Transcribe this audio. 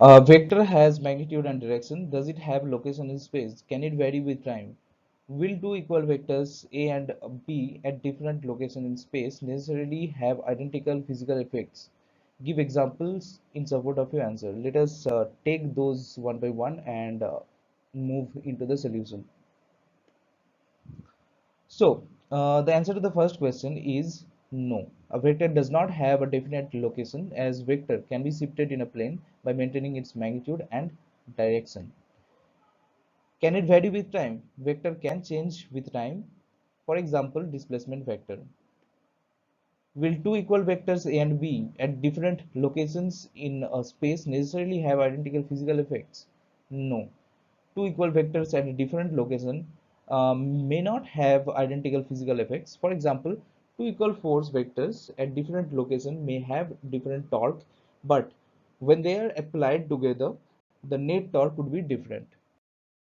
A vector has magnitude and direction. Does it have location in space? Can it vary with time? Will two equal vectors A and B at different locations in space necessarily have identical physical effects? Give examples in support of your answer. Let us take those one by one and move into the solution. So, the answer to the first question is no. A vector does not have a definite location, as vector can be shifted in a plane by maintaining its magnitude and direction. Can it vary with time? Vector can change with time. For example, displacement vector. Will two equal vectors A and B at different locations in a space necessarily have identical physical effects? No. Two equal vectors at a different location may not have identical physical effects. For example, two equal force vectors at different locations may have different torque, but when they are applied together, the net torque would be different.